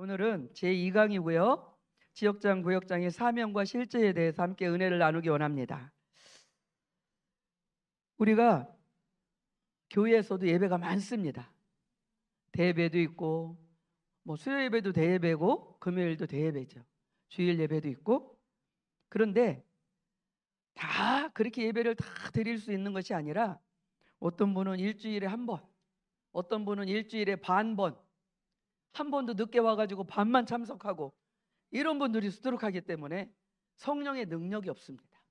오늘은 제2강이고요. 지역장, 구역장의 사명과 실제에 대해서 함께 은혜를 나누기 원합니다. 우리가 교회에서도 예배가 많습니다. 대예배도 있고 수요 예배도 대예배고 금요일도 대예배죠. 주일 예배도 있고. 그런데 다 그렇게 예배를 다 드릴 수 있는 것이 아니라 어떤 분은 일주일에 한 번, 어떤 분은 일주일에 반 번, 한 번도 늦게 와가지고 반만 참석하고 이런 분들이 수두룩하기 때문에 성령의 능력이 없습니다.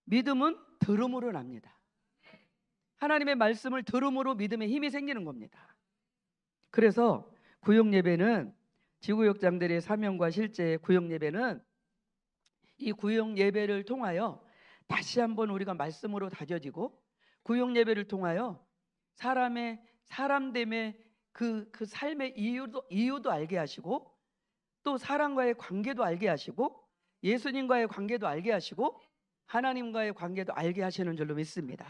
믿음은 들음으로 납니다. 하나님의 말씀을 들음으로 믿음의 힘이 생기는 겁니다. 그래서 구역예배는 지구역장들의 사명과 실제 구역예배는 이 구역예배를 통하여 다시 한번 우리가 말씀으로 다져지고, 구역예배를 통하여 사람됨의 그 삶의 이유도 알게 하시고, 또 사람과의 관계도 알게 하시고, 예수님과의 관계도 알게 하시고, 하나님과의 관계도 알게 하시는 줄로 믿습니다.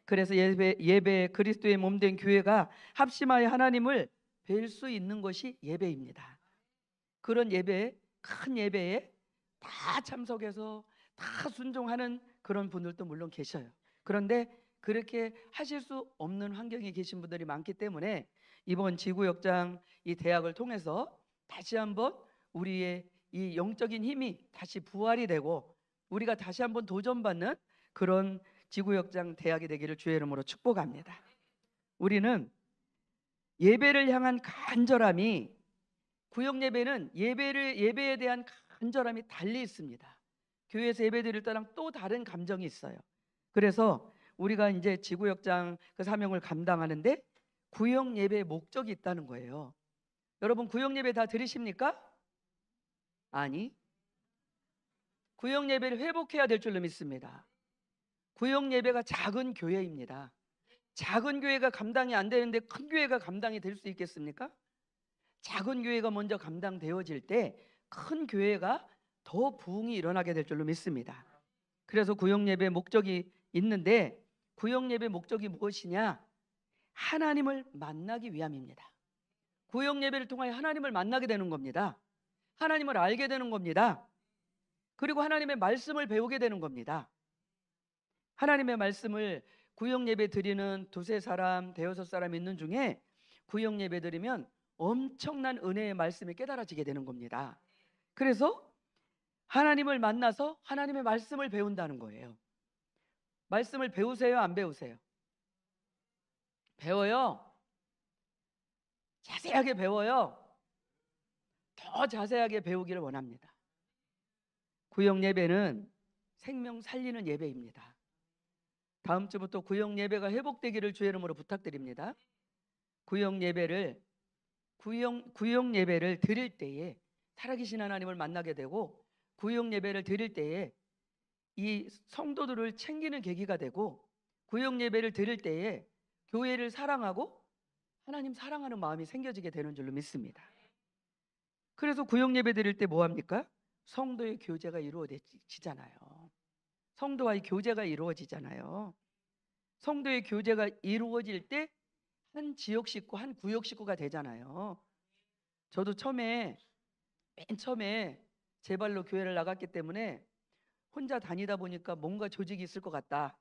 그래서 예배 그리스도의 몸된 교회가 합심하여 하나님을 뵐 수 있는 것이 예배입니다. 그런 예배, 큰 예배에 다 참석해서 다 순종하는 그런 분들도 물론 계셔요. 그런데 그렇게 하실 수 없는 환경에 계신 분들이 많기 때문에 이번 지구역장 이 대학을 통해서 다시 한번 우리의 이 영적인 힘이 다시 부활이 되고 우리가 다시 한번 도전받는 그런 지구역장 대학이 되기를 주의 이름으로 축복합니다. 우리는 예배를 향한 간절함이, 구역예배는 예배에 대한 간절함이 달리 있습니다. 교회에서 예배드릴 때랑 또 다른 감정이 있어요. 그래서 우리가 이제 지구역장 그 사명을 감당하는데 구역예배의 목적이 있다는 거예요. 여러분, 구역예배 다 들으십니까? 아니, 구역예배를 회복해야 될 줄로 믿습니다. 구역예배가 작은 교회입니다. 작은 교회가 감당이 안 되는데 큰 교회가 감당이 될 수 있겠습니까? 작은 교회가 먼저 감당되어질 때 큰 교회가 더 부흥이 일어나게 될 줄로 믿습니다. 그래서 구역예배 목적이 있는데, 구역예배 목적이 무엇이냐? 하나님을 만나기 위함입니다. 구역예배를 통하여 하나님을 만나게 되는 겁니다. 하나님을 알게 되는 겁니다. 그리고 하나님의 말씀을 배우게 되는 겁니다. 하나님의 말씀을 구역예배 드리는 두세 사람, 대여섯 사람 있는 중에 구역예배 드리면 엄청난 은혜의 말씀이 깨달아지게 되는 겁니다. 그래서 하나님을 만나서 하나님의 말씀을 배운다는 거예요. 말씀을 배우세요? 안 배우세요? 배워요? 자세하게 배워요? 더 자세하게 배우기를 원합니다. 구역예배는 생명 살리는 예배입니다. 다음 주부터 구역예배가 회복되기를 주의 이름으로 부탁드립니다. 구역예배를 드릴 때에 살아계신 하나님을 만나게 되고, 구역예배를 드릴 때에 이 성도들을 챙기는 계기가 되고, 구역예배를 드릴 때에 교회를 사랑하고 하나님 사랑하는 마음이 생겨지게 되는 줄로 믿습니다. 그래서 구역예배 드릴 때 뭐합니까? 성도의 교제가 이루어지잖아요. 성도와의 교제가 이루어지잖아요. 성도의 교제가 이루어질 때 한 지역 식구, 한 구역 식구가 되잖아요. 저도 맨 처음에 제 발로 교회를 나갔기 때문에 혼자 다니다 보니까 뭔가 조직이 있을 것 같다.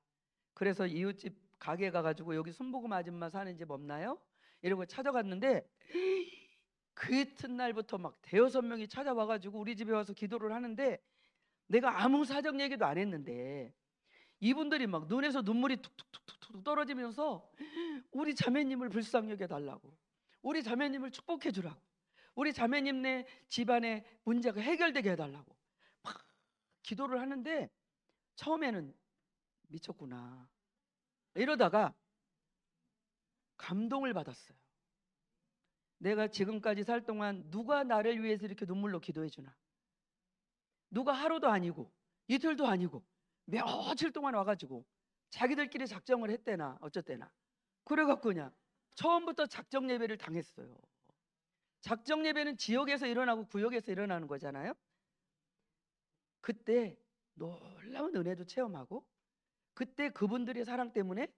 그래서 이웃집 가게 가가지고 여기 순복음 아줌마 사는 집 없나요? 이러고 찾아갔는데 그 이튿날부터 막 대여섯 명이 찾아와가지고 우리 집에 와서 기도를 하는데, 내가 아무 사정 얘기도 안 했는데 이분들이 막 눈에서 눈물이 툭툭툭툭 떨어지면서 우리 자매님을 불쌍히 여겨달라고, 우리 자매님을 축복해 주라고, 우리 자매님네 집안의 문제가 해결되게 해달라고 막 기도를 하는데, 처음에는 미쳤구나 이러다가 감동을 받았어요. 내가 지금까지 살 동안 누가 나를 위해서 이렇게 눈물로 기도해 주나? 누가 하루도 아니고 이틀도 아니고 며칠 동안 와가지고 자기들끼리 작정을 했대나 어쨌대나 그래갖고 그냥 처음부터 작정 예배를 당했어요. 작정 예배는 지역에서 일어나고 구역에서 일어나는 거잖아요. 그때 놀라운 은혜도 체험하고, 그때 그분들의 사랑 때문에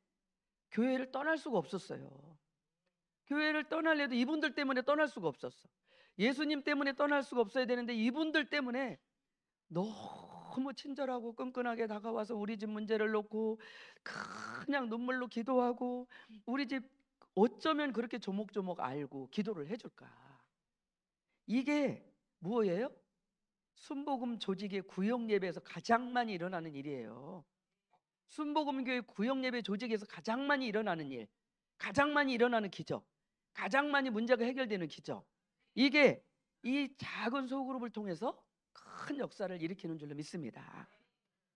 교회를 떠날 수가 없었어요. 교회를 떠날래도 이분들 때문에 떠날 수가 없었어. 예수님 때문에 떠날 수가 없어야 되는데 이분들 때문에 너무 친절하고 끈끈하게 다가와서 우리 집 문제를 놓고 그냥 눈물로 기도하고 우리 집 어쩌면 그렇게 조목조목 알고 기도를 해줄까? 이게 무엇이에요? 순복음 조직의 구역 예배에서 가장 많이 일어나는 일이에요. 순복음교회 구역 예배 조직에서 가장 많이 일어나는 일, 가장 많이 일어나는 기적, 가장 많이 문제가 해결되는 기적. 이게 이 작은 소그룹을 통해서 큰 역사를 일으키는 줄로 믿습니다.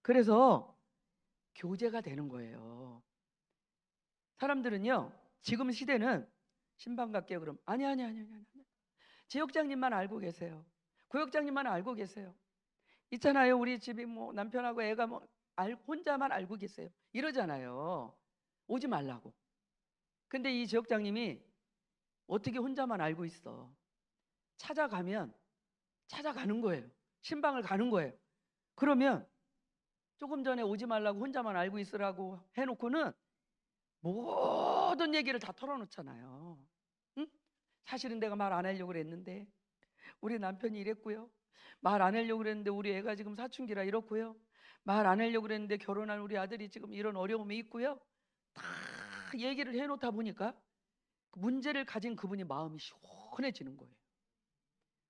그래서 교제가 되는 거예요. 사람들은요, 지금 시대는 신방 갈게요 그럼 아니. 지역장님만 알고 계세요. 구역장님만 알고 계세요. 있잖아요, 우리 집이 뭐 남편하고 애가 뭐 혼자만 알고 계세요. 이러잖아요. 오지 말라고. 근데 이 지역장님이 어떻게 혼자만 알고 있어? 찾아가는 거예요. 신방을 가는 거예요. 그러면 조금 전에 오지 말라고 혼자만 알고 있으라고 해놓고는 모든 얘기를 다 털어놓잖아요. 응? 사실은 내가 말 안 하려고 그랬는데 우리 남편이 이랬고요. 말 안 하려고 그랬는데 우리 애가 지금 사춘기라 이렇고요. 말 안 하려고 그랬는데 결혼한 우리 아들이 지금 이런 어려움이 있고요. 다 얘기를 해놓다 보니까 문제를 가진 그분이 마음이 시원해지는 거예요.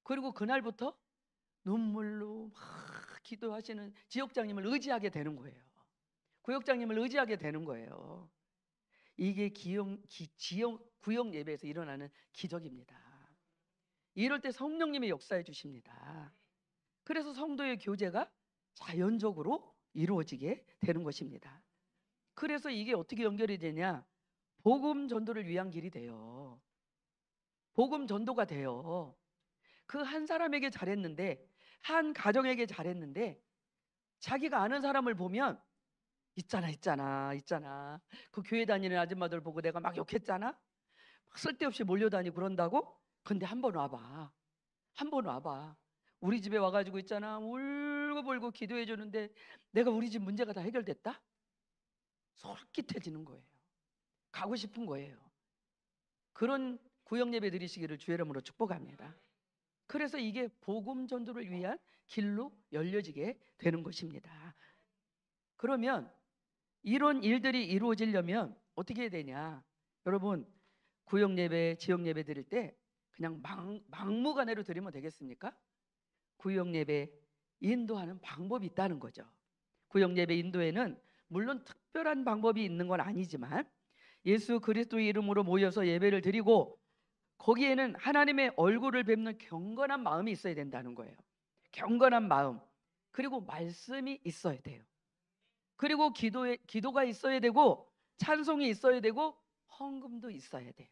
그리고 그날부터 눈물로 막 기도하시는 지역장님을 의지하게 되는 거예요. 구역장님을 의지하게 되는 거예요. 이게 구역 예배에서 일어나는 기적입니다. 이럴 때 성령님이 역사해 주십니다. 그래서 성도의 교제가 자연적으로 이루어지게 되는 것입니다. 그래서 이게 어떻게 연결이 되냐? 복음 전도를 위한 길이 돼요. 복음 전도가 돼요. 그 한 사람에게 잘했는데, 한 가정에게 잘했는데 자기가 아는 사람을 보면 있잖아. 그 교회 다니는 아줌마들 보고 내가 막 욕했잖아. 막 쓸데없이 몰려다니고 그런다고? 근데 한번 와봐. 우리 집에 와가지고 있잖아. 울고불고 기도해 주는데 내가 우리 집 문제가 다 해결됐다? 솔깃해지는 거예요. 가고 싶은 거예요. 그런 구역 예배 드리시기를 주의 이름으로 축복합니다. 그래서 이게 복음 전도를 위한 길로 열려지게 되는 것입니다. 그러면 이런 일들이 이루어지려면 어떻게 해야 되냐? 여러분, 구역 예배, 지역 예배 드릴 때 그냥 막무가내로 드리면 되겠습니까? 구역 예배 인도하는 방법이 있다는 거죠. 구역 예배 인도에는 물론 특별한 방법이 있는 건 아니지만 예수 그리스도의 이름으로 모여서 예배를 드리고 거기에는 하나님의 얼굴을 뵙는 경건한 마음이 있어야 된다는 거예요. 경건한 마음. 그리고 말씀이 있어야 돼요. 그리고 기도가 있어야 되고 찬송이 있어야 되고 헌금도 있어야 돼요.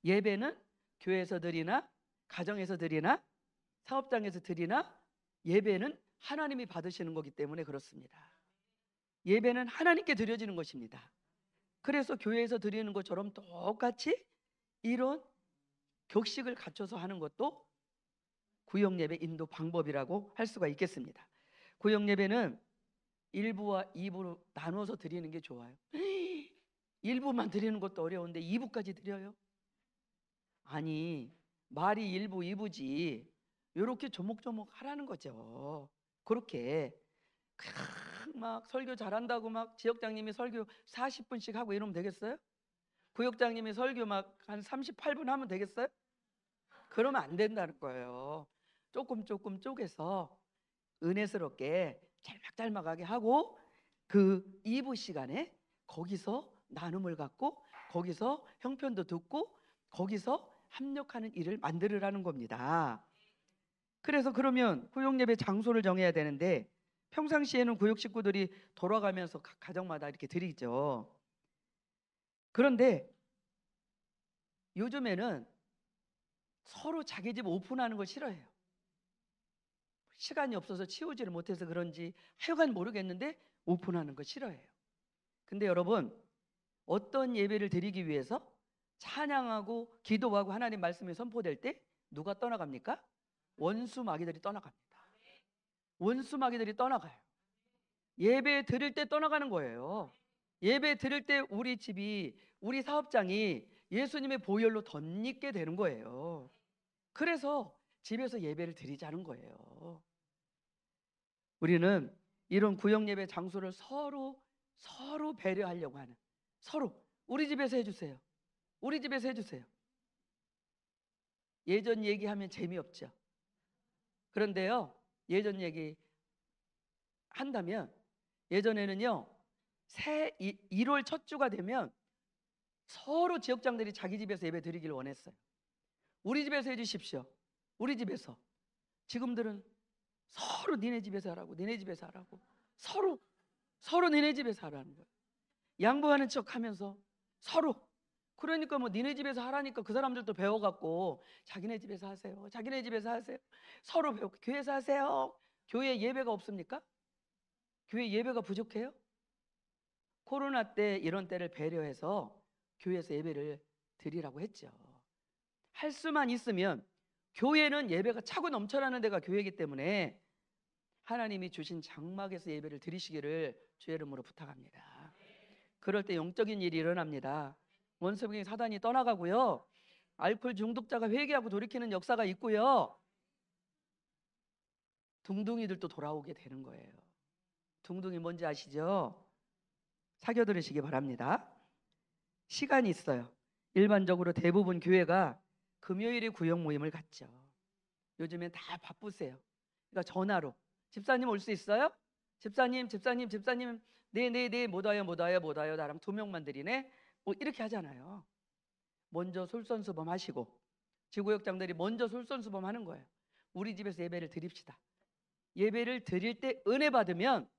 예배는 교회에서 드리나 가정에서 드리나 사업장에서 드리나 예배는 하나님이 받으시는 거기 때문에 그렇습니다. 예배는 하나님께 드려지는 것입니다. 그래서 교회에서 드리는 것처럼 똑같이 이런 격식을 갖춰서 하는 것도 구역 예배 인도 방법이라고 할 수가 있겠습니다. 구역 예배는 1부와 2부로 나눠서 드리는 게 좋아요. 1부만 드리는 것도 어려운데 2부까지 드려요? 아니, 말이 1부, 2부지. 이렇게 조목조목 하라는 거죠. 그렇게 막 설교 잘한다고 막 지역장님이 설교 40분씩 하고 이러면 되겠어요? 구역장님이 설교 막 한 38분 하면 되겠어요? 그러면 안 된다는 거예요. 조금 쪼개서 은혜스럽게 짤막짤막하게 하고 그 2부 시간에 거기서 나눔을 갖고 거기서 형편도 듣고 거기서 합력하는 일을 만들으라는 겁니다. 그래서 그러면 구역예배 장소를 정해야 되는데 평상시에는 구역 식구들이 돌아가면서 각 가정마다 이렇게 드리죠. 그런데 요즘에는 서로 자기 집 오픈하는 걸 싫어해요. 시간이 없어서 치우지를 못해서 그런지 하여간 모르겠는데 오픈하는 거 싫어해요. 근데 여러분, 어떤 예배를 드리기 위해서 찬양하고 기도하고 하나님 말씀이 선포될 때 누가 떠나갑니까? 원수 마귀들이 떠나갑니다. 원수 마귀들이 떠나가요. 예배 드릴 때 떠나가는 거예요. 예배 드릴 때 우리 집이, 우리 사업장이 예수님의 보혈로 덧입게 되는 거예요. 그래서 집에서 예배를 드리자는 거예요. 우리는 이런 구역 예배 장소를 서로 배려하려고 하는, 서로 우리 집에서 해주세요. 우리 집에서 해주세요. 예전 얘기하면 재미없죠. 그런데요, 예전 얘기 한다면 예전에는요, 1월 첫 주가 되면 서로 지역장들이 자기 집에서 예배 드리기를 원했어요. 우리 집에서 해주십시오. 우리 집에서. 지금들은 서로 니네 집에서 하라고, 니네 집에서 하라고, 서로 니네 집에서 하라는 거예요. 양보하는 척 하면서 서로. 그러니까 뭐 니네 집에서 하라니까 그 사람들도 배워갖고 자기네 집에서 하세요, 자기네 집에서 하세요. 서로 배우고. 교회에서 하세요. 교회 예배가 없습니까? 교회 예배가 부족해요? 코로나 때 이런 때를 배려해서 교회에서 예배를 드리라고 했죠. 할 수만 있으면, 교회는 예배가 차고 넘쳐나는 데가 교회이기 때문에 하나님이 주신 장막에서 예배를 드리시기를 주의 이름으로 부탁합니다. 그럴 때 영적인 일이 일어납니다. 원수병이 사단이 떠나가고요, 알코올 중독자가 회개하고 돌이키는 역사가 있고요, 둥둥이들도 돌아오게 되는 거예요. 둥둥이 뭔지 아시죠? 사겨 들으시기 바랍니다. 시간이 있어요. 일반적으로 대부분 교회가 금요일에 구역 모임을 갖죠. 요즘엔 다 바쁘세요. 그러니까 전화로 집사님 올 수 있어요? 집사님 네 못 와요. 나랑 2명만 드리네. 뭐 이렇게 하잖아요. 먼저 솔선수범 하시고, 지구역장들이 먼저 솔선수범 하는 거예요. 우리 집에서 예배를 드립시다. 예배를 드릴 때 은혜 받으면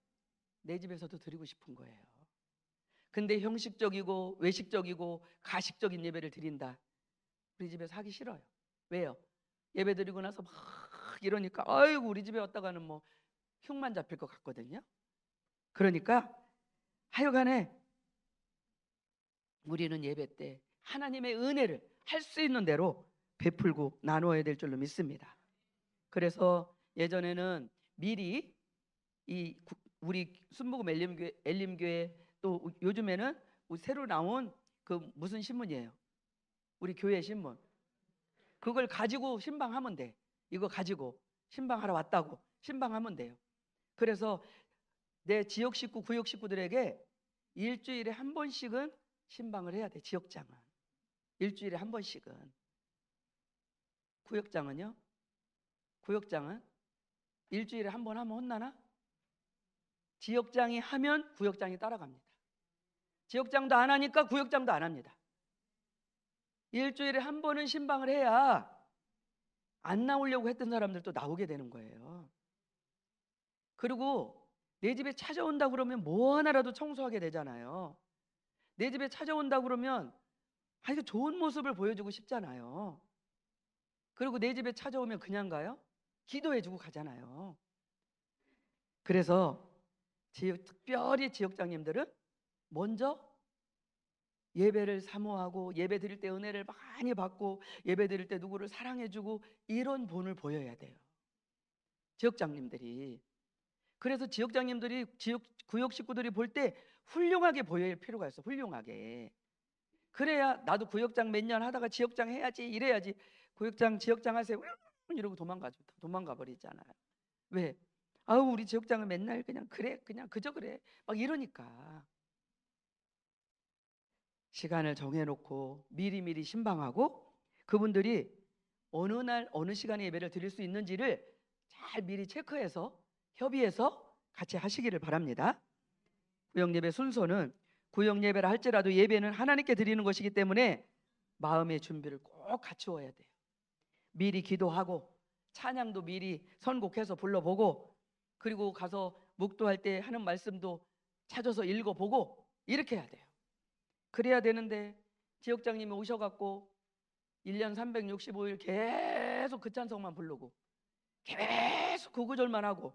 내 집에서도 드리고 싶은 거예요. 근데 형식적이고 외식적이고 가식적인 예배를 드린다, 우리 집에서 하기 싫어요. 왜요? 예배 드리고 나서 막 이러니까 아이고 우리 집에 왔다가는 뭐 흉만 잡힐 것 같거든요. 그러니까 하여간에 우리는 예배 때 하나님의 은혜를 할 수 있는 대로 베풀고 나누어야 될 줄로 믿습니다. 그래서 예전에는 미리 우리 순복음 엘림교회, 또 요즘에는 새로 나온 그 무슨 신문이에요? 우리 교회 신문. 그걸 가지고 신방하면 돼. 이거 가지고 신방하러 왔다고 신방하면 돼요. 그래서 내 지역 식구, 구역 식구들에게 일주일에 한 번씩은 신방을 해야 돼. 지역장은 일주일에 한 번씩은. 구역장은요? 구역장은 일주일에 한 번 하면 혼나나? 지역장이 하면 구역장이 따라갑니다. 지역장도 안 하니까 구역장도 안 합니다. 일주일에 한 번은 신방을 해야 안 나오려고 했던 사람들도 나오게 되는 거예요. 그리고 내 집에 찾아온다 그러면 뭐 하나라도 청소하게 되잖아요. 내 집에 찾아온다 그러면 아주 좋은 모습을 보여주고 싶잖아요. 그리고 내 집에 찾아오면 그냥 가요? 기도해주고 가잖아요. 그래서 특별히 지역장님들은 먼저 예배를 사모하고, 예배 드릴 때 은혜를 많이 받고, 예배 드릴 때 누구를 사랑해주고, 이런 본을 보여야 돼요, 지역장님들이. 그래서 지역장님들이 구역 식구들이 볼 때 훌륭하게 보여야 필요가 있어. 훌륭하게. 그래야 나도 구역장 몇 년 하다가 지역장 해야지, 이래야지. 구역장 지역장 하세요 이러고 도망가 버리잖아요. 왜? 아우 우리 지역장은 맨날 그냥 그래, 그냥 그저 그래, 막 이러니까. 시간을 정해놓고 미리미리 신방하고, 그분들이 어느 날 어느 시간에 예배를 드릴 수 있는지를 잘 미리 체크해서 협의해서 같이 하시기를 바랍니다. 구역예배 순서는, 구역예배를 할지라도 예배는 하나님께 드리는 것이기 때문에 마음의 준비를 꼭 갖추어야 돼요. 미리 기도하고 찬양도 미리 선곡해서 불러보고, 그리고 가서 묵도할 때 하는 말씀도 찾아서 읽어보고, 이렇게 해야 돼요. 그래야 되는데 지역장님이 오셔갖고 1년 365일 계속 그 찬송만 부르고 계속 그 구절만 하고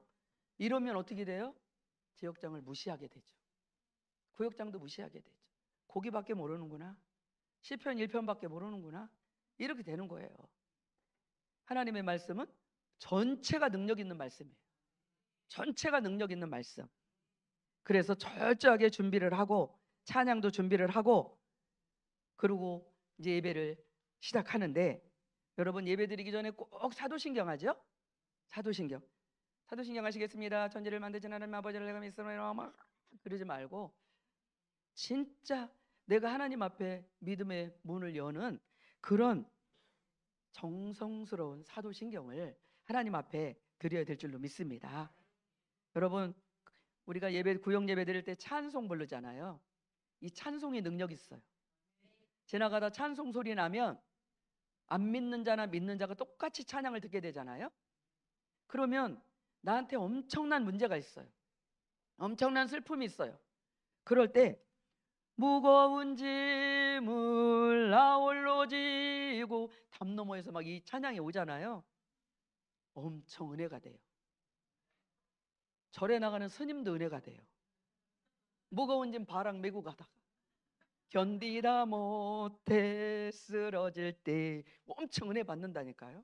이러면 어떻게 돼요? 지역장을 무시하게 되죠. 구역장도 무시하게 되죠. 거기밖에 모르는구나, 시편 1편밖에 모르는구나, 이렇게 되는 거예요. 하나님의 말씀은 전체가 능력 있는 말씀이에요. 전체가 능력 있는 말씀. 그래서 철저하게 준비를 하고, 찬양도 준비를 하고, 그리고 이제 예배를 시작하는데, 여러분 예배 드리기 전에 꼭 사도신경 하죠? 사도신경. 사도신경 하시겠습니다. 천지를 만드신 하나님 아버지를 내가 믿사오니 막 그러지 말고 진짜 내가 하나님 앞에 믿음의 문을 여는 그런 정성스러운 사도신경을 하나님 앞에 드려야 될 줄로 믿습니다. 여러분 우리가 구역 예배 드릴 때 찬송 부르잖아요. 이 찬송이 능력 있어요. 지나가다 찬송 소리 나면 안 믿는 자나 믿는 자가 똑같이 찬양을 듣게 되잖아요. 그러면 나한테 엄청난 문제가 있어요. 엄청난 슬픔이 있어요. 그럴 때 무거운 짐을 나 홀로 지고 담 너머에서 막 이 찬양이 오잖아요. 엄청 은혜가 돼요. 절에 나가는 스님도 은혜가 돼요. 무거운 짐 바락 메고 가다가 견디다 못해 쓰러질 때 엄청 은혜 받는다니까요.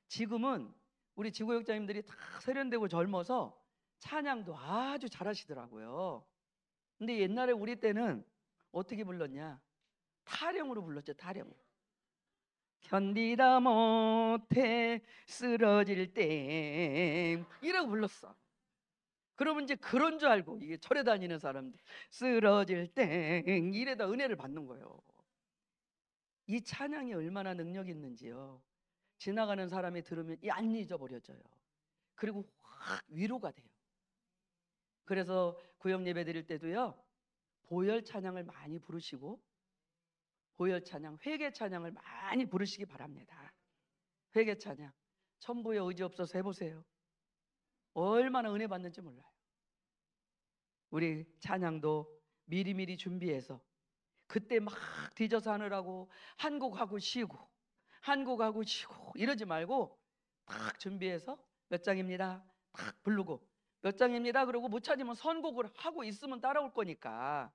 지금은 우리 지구역장님들이 다 세련되고 젊어서 찬양도 아주 잘하시더라고요. 근데 옛날에 우리 때는 어떻게 불렀냐? 타령으로 불렀죠. 타령. 견디다 못해 쓰러질 때 이라고 불렀어. 그러면 이제 그런 줄 알고 이게 절에 다니는 사람들 쓰러질 때 이래다 은혜를 받는 거예요. 이 찬양이 얼마나 능력 있는지요. 지나가는 사람이 들으면 안 잊어버려져요. 그리고 확 위로가 돼요. 그래서 구역 예배 드릴 때도요 보혈 찬양을 많이 부르시고 보혈 찬양, 회개 찬양을 많이 부르시기 바랍니다. 회개 찬양 천부의 의지 없어서 해보세요. 얼마나 은혜 받는지 몰라요. 우리 찬양도 미리미리 준비해서 그때 막 뒤져서 하느라고 한 곡 하고 쉬고 한 곡 하고 쉬고 이러지 말고 딱 준비해서 몇 장입니다 딱 부르고 몇 장입니다 그러고 못 찾으면 선곡을 하고 있으면 따라올 거니까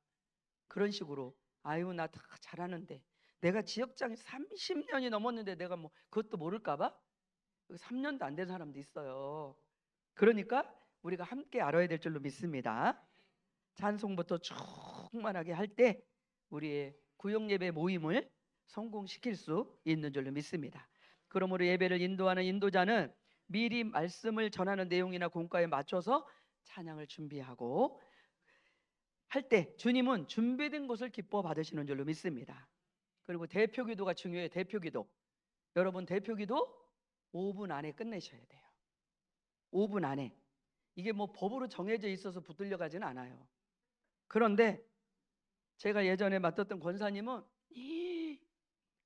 그런 식으로 아유 나 다 잘하는데 내가 지역장이 30년이 넘었는데 내가 뭐 그것도 모를까 봐 3년도 안 된 사람도 있어요. 그러니까 우리가 함께 알아야 될 줄로 믿습니다. 찬송부터 충만하게 할 때 우리의 구역 예배 모임을 성공시킬 수 있는 줄로 믿습니다. 그러므로 예배를 인도하는 인도자는 미리 말씀을 전하는 내용이나 공과에 맞춰서 찬양을 준비하고 할 때 주님은 준비된 것을 기뻐 받으시는 줄로 믿습니다. 그리고 대표기도가 중요해요. 대표기도. 여러분 대표기도 5분 안에 끝내셔야 돼요. 5분 안에. 이게 뭐 법으로 정해져 있어서 붙들려 가지는 않아요. 그런데 제가 예전에 맡았던 권사님은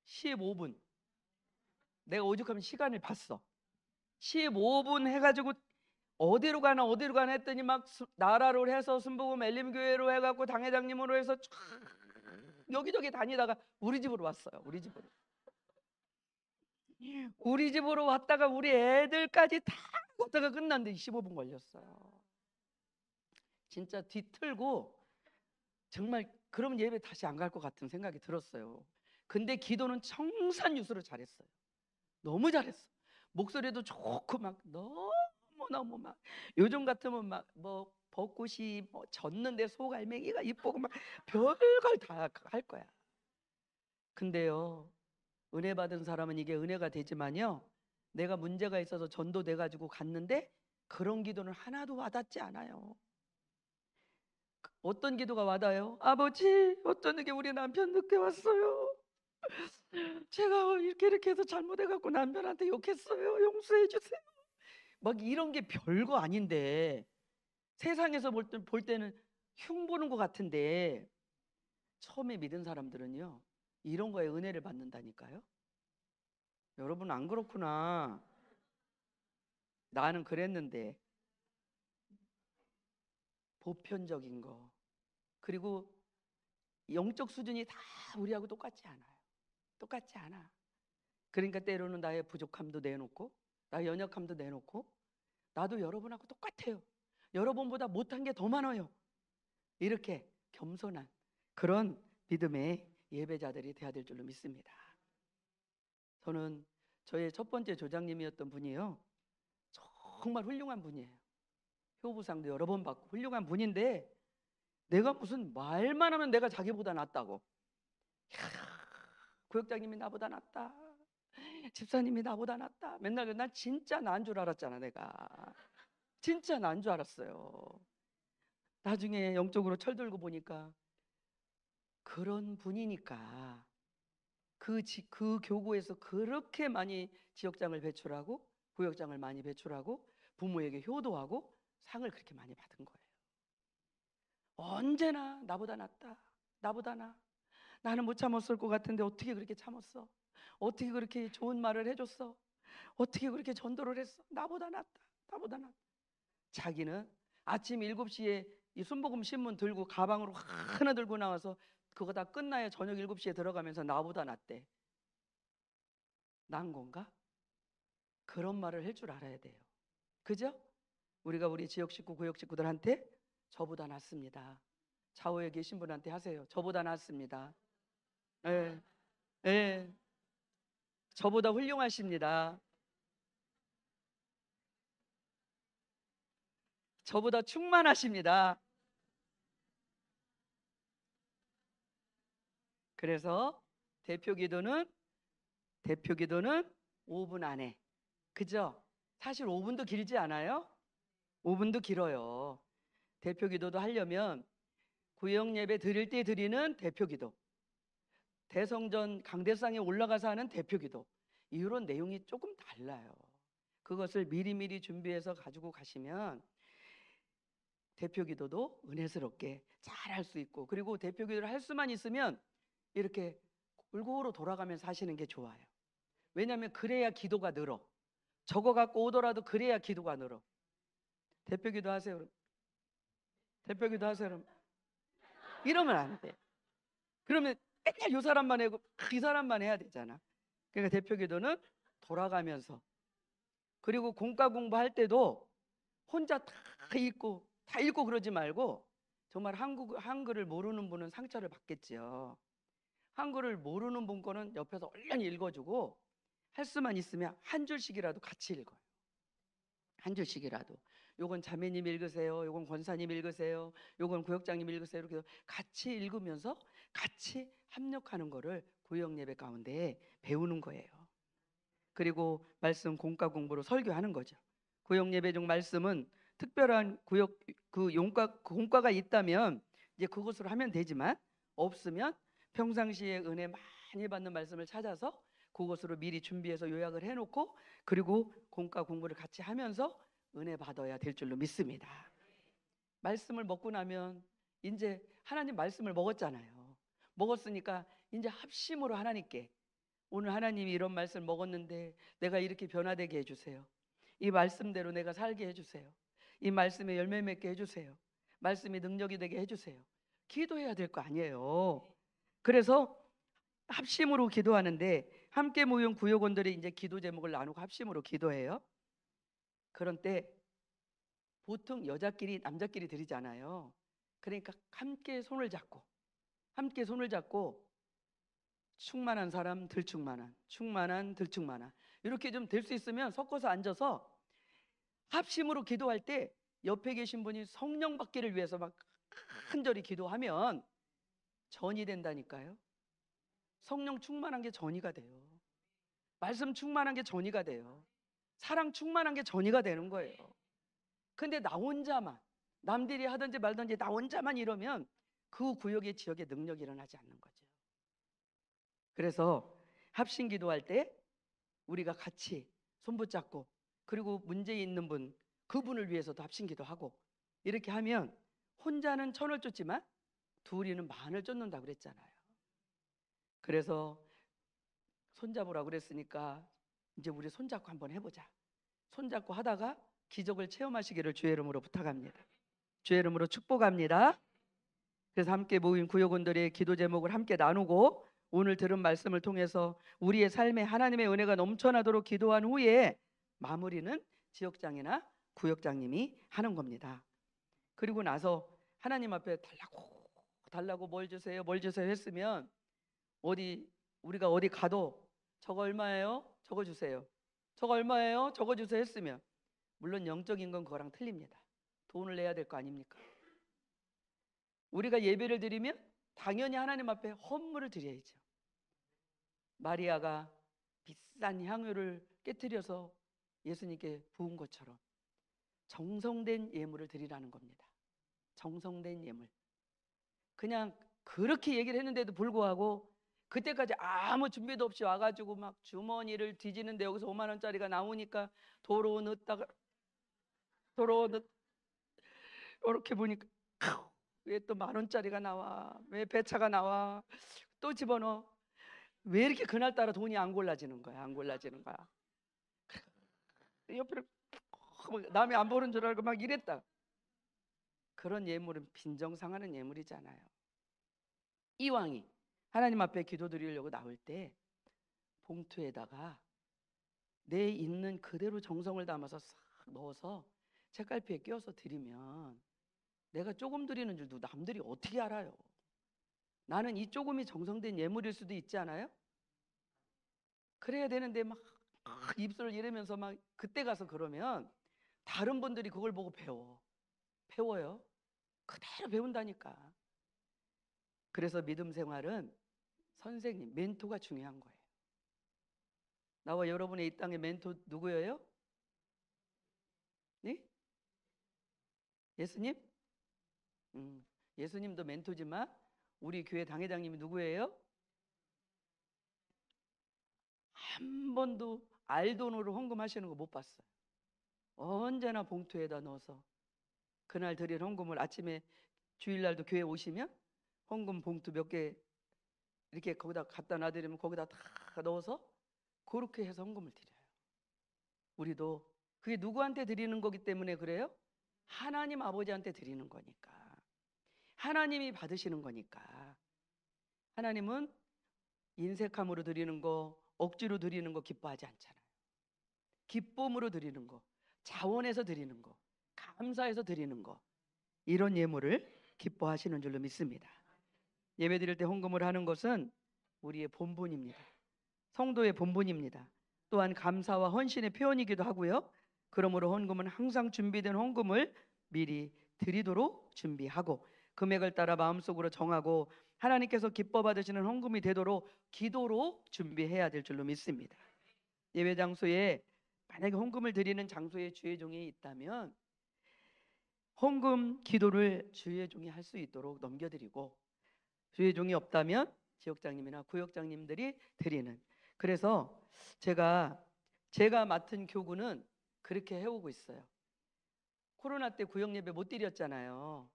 15분 내가 오죽하면 시간을 봤어. 15분 해가지고 어디로 가나 했더니 막 나라로 해서 순복음 엘림교회로 해갖고 당회장님으로 해서 쫙 여기저기 다니다가 우리 집으로 왔어요. 우리 집으로 왔다가 우리 애들까지 다 왔다가 끝났는데 15분 걸렸어요. 진짜 뒤틀고 정말 그러면 예배 다시 안 갈 것 같은 생각이 들었어요. 근데 기도는 청산유수로 잘했어요. 너무 잘했어. 목소리도 좋고 막 너무 막 요즘 같으면 막 뭐 벚꽃이 뭐 졌는데 소갈매기가 이쁘고 막 별걸 다 할 거야. 근데요 은혜 받은 사람은 이게 은혜가 되지만요 내가 문제가 있어서 전도돼 가지고 갔는데 그런 기도는 하나도 와닿지 않아요. 어떤 기도가 와닿아요? 아버지 어쩌게 우리 남편 늦게 왔어요. 제가 이렇게 해서 잘못해갖고 남편한테 욕했어요. 용서해 주세요. 막 이런 게 별거 아닌데 세상에서 볼 때는 흉보는 것 같은데 처음에 믿은 사람들은요 이런 거에 은혜를 받는다니까요. 여러분 안 그렇구나. 나는 그랬는데. 보편적인 거 그리고 영적 수준이 다 우리하고 똑같지 않아. 그러니까 때로는 나의 부족함도 내놓고 나의 연약함도 내놓고 나도 여러분하고 똑같아요. 여러분보다 못한 게 더 많아요. 이렇게 겸손한 그런 믿음의 예배자들이 돼야 될 줄로 믿습니다. 저는 저의 첫 번째 조장님이었던 분이요 정말 훌륭한 분이에요. 효부상도 여러 번 받고 훌륭한 분인데 내가 무슨 말만 하면 내가 자기보다 낫다고. 구역장님이 나보다 낫다. 집사님이 나보다 낫다. 맨날 난 진짜 나은 줄 알았잖아. 내가 진짜 나은 줄 알았어요. 나중에 영적으로 철들고 보니까 그런 분이니까 그 교구에서 그렇게 많이 지역장을 배출하고 구역장을 많이 배출하고 부모에게 효도하고 상을 그렇게 많이 받은 거예요. 언제나 나보다 낫다. 나보다 나. 나는 못 참았을 것 같은데 어떻게 그렇게 참았어? 어떻게 그렇게 좋은 말을 해줬어? 어떻게 그렇게 전도를 했어? 나보다 낫다. 나보다 낫다. 자기는 아침 7시에 이 순복음 신문 들고 가방으로 하나 들고 나와서 그거 다 끝나야 저녁 7시에 들어가면서 나보다 낫대. 난 건가? 그런 말을 할 줄 알아야 돼요. 그죠? 우리가 우리 지역 식구, 구역 식구들한테 저보다 낫습니다. 좌우에 계신 분한테 하세요. 저보다 낫습니다. 예, 예, 저보다 훌륭하십니다. 저보다 충만하십니다. 그래서 대표 기도는 5분 안에. 그죠? 사실 5분도 길지 않아요? 5분도 길어요. 대표 기도도 하려면 구역 예배 드릴 때 드리는 대표 기도, 대성전 강대상에 올라가서 하는 대표 기도, 이런 내용이 조금 달라요. 그것을 미리미리 준비해서 가지고 가시면 대표 기도도 은혜스럽게 잘 할 수 있고, 그리고 대표 기도를 할 수만 있으면 이렇게 골고루 돌아가면서 하시는 게 좋아요. 왜냐하면 그래야 기도가 늘어. 적어 갖고 오더라도 그래야 기도가 늘어. 대표 기도 하세요. 대표 기도 하세요. 이러면 안 돼. 그러면 맨날 요 사람만 하고 이 사람만 해야 되잖아. 그러니까 대표 기도는 돌아가면서, 그리고 공과 공부할 때도 혼자 다 읽고 그러지 말고, 정말 한글을 모르는 분은 상처를 받겠지요. 한글을 모르는 분 거는 옆에서 얼른 읽어주고, 할 수만 있으면 한 줄씩이라도 같이 읽어요. 한 줄씩이라도. 요건 자매님 읽으세요. 요건 권사님 읽으세요. 요건 구역장님 읽으세요. 이렇게 같이 읽으면서 같이 합력하는 거를 구역 예배 가운데 배우는 거예요. 그리고 말씀 공과 공부로 설교하는 거죠. 구역 예배 중 말씀은 특별한 구역 그 공과가 있다면 이제 그것으로 하면 되지만, 없으면 평상시에 은혜 많이 받는 말씀을 찾아서 그것으로 미리 준비해서 요약을 해놓고, 그리고 공과 공부를 같이 하면서 은혜 받아야 될 줄로 믿습니다. 말씀을 먹고 나면 이제 하나님 말씀을 먹었잖아요. 먹었으니까 이제 합심으로 하나님께, 오늘 하나님이 이런 말씀을 먹었는데 내가 이렇게 변화되게 해주세요. 이 말씀대로 내가 살게 해주세요. 이 말씀에 열매 맺게 해주세요. 말씀이 능력이 되게 해주세요. 기도해야 될 거 아니에요. 그래서 합심으로 기도하는데, 함께 모인 구역원들이 이제 기도 제목을 나누고 합심으로 기도해요. 그런 때 보통 여자끼리 남자끼리 드리잖아요. 그러니까 함께 손을 잡고 충만한 사람 들충만한, 충만한 들충만한, 이렇게 좀 될 수 있으면 섞어서 앉아서 합심으로 기도할 때 옆에 계신 분이 성령 받기를 위해서 막 간절히 기도하면 전이 된다니까요. 성령 충만한 게 전이가 돼요. 말씀 충만한 게 전이가 돼요. 사랑 충만한 게 전이가 되는 거예요. 근데 나 혼자만, 남들이 하든지 말든지 나 혼자만 이러면 그 구역의 지역에 능력이 일어나지 않는 거죠. 그래서 합심 기도할 때 우리가 같이 손 붙잡고, 그리고 문제 있는 분, 그분을 위해서도 합심 기도하고, 이렇게 하면 혼자는 천을 쫓지만 둘이는 만을 쫓는다 그랬잖아요. 그래서 손잡으라고 그랬으니까 이제 우리 손잡고 한번 해보자. 손잡고 하다가 기적을 체험하시기를 주의 이름으로 부탁합니다. 주의 이름으로 축복합니다. 그래서 함께 모인 구역원들의 기도 제목을 함께 나누고, 오늘 들은 말씀을 통해서 우리의 삶에 하나님의 은혜가 넘쳐나도록 기도한 후에 마무리는 지역장이나 구역장님이 하는 겁니다. 그리고 나서 하나님 앞에 달라고 뭘 주세요 했으면, 우리가 어디 가도 저거 얼마예요? 적어 주세요. 저거 얼마예요? 적어 주세요 했으면, 물론 영적인 건 그거랑 틀립니다. 돈을 내야 될 거 아닙니까? 우리가 예배를 드리면 당연히 하나님 앞에 헌물을 드려야죠. 마리아가 비싼 향유를 깨뜨려서 예수님께 부은 것처럼 정성된 예물을 드리라는 겁니다. 정성된 예물. 그냥 그렇게 얘기를 했는데도 불구하고 그때까지 아무 준비도 없이 와가지고 막 주머니를 뒤지는데 여기서 5만 원짜리가 나오니까 도로 넣다가 도로 넣 이렇게 보니까 왜 또 10,000원짜리가 나와? 왜 배차가 나와? 또 집어넣어. 왜 이렇게 그날따라 돈이 안 골라지는 거야? 안 골라지는 거야. 옆으로 남이 안 보는 줄 알고 막 이랬다. 그런 예물은 빈정상하는 예물이잖아요. 이왕이 하나님 앞에 기도드리려고 나올 때 봉투에다가 내 있는 그대로 정성을 담아서 싹 넣어서 책갈피에 끼워서 드리면 내가 조금 드리는 줄도 남들이 어떻게 알아요? 나는 이 조금이 정성된 예물일 수도 있지 않아요? 그래야 되는데 막 입술을 이러면서 막 그때 가서 그러면 다른 분들이 그걸 보고 배워요. 그대로 배운다니까. 그래서 믿음 생활은 선생님, 멘토가 중요한 거예요. 나와 여러분의 이 땅의 멘토 누구예요? 네? 예수님? 예수님도 멘토지만 우리 교회 당회장님이 누구예요? 한 번도 알돈으로 헌금하시는 거 못 봤어요. 언제나 봉투에다 넣어서 그날 드릴 헌금을 아침에 주일날도 교회 오시면 헌금 봉투 몇 개 이렇게 거기다 갖다 놔드리면 거기다 다 넣어서 그렇게 해서 헌금을 드려요. 우리도 그게 누구한테 드리는 거기 때문에 그래요? 하나님 아버지한테 드리는 거니까. 하나님이 받으시는 거니까. 하나님은 인색함으로 드리는 거, 억지로 드리는 거 기뻐하지 않잖아요. 기쁨으로 드리는 거, 자원해서 드리는 거, 감사해서 드리는 거, 이런 예물을 기뻐하시는 줄로 믿습니다. 예배 드릴 때 헌금을 하는 것은 우리의 본분입니다. 성도의 본분입니다. 또한 감사와 헌신의 표현이기도 하고요. 그러므로 헌금은 항상 준비된 헌금을 미리 드리도록 준비하고 금액을 따라 마음속으로 정하고 하나님께서 기뻐 받으시는 헌금이 되도록 기도로 준비해야 될 줄로 믿습니다. 예배 장소에 만약에 헌금을 드리는 장소에 주의 종이 있다면 헌금 기도를 주의 종이 할 수 있도록 넘겨드리고 주의 종이 없다면 지역장님이나 구역장님들이 드리는. 그래서 제가 맡은 교구는 그렇게 해오고 있어요. 코로나 때 구역 예배 못 드렸잖아요.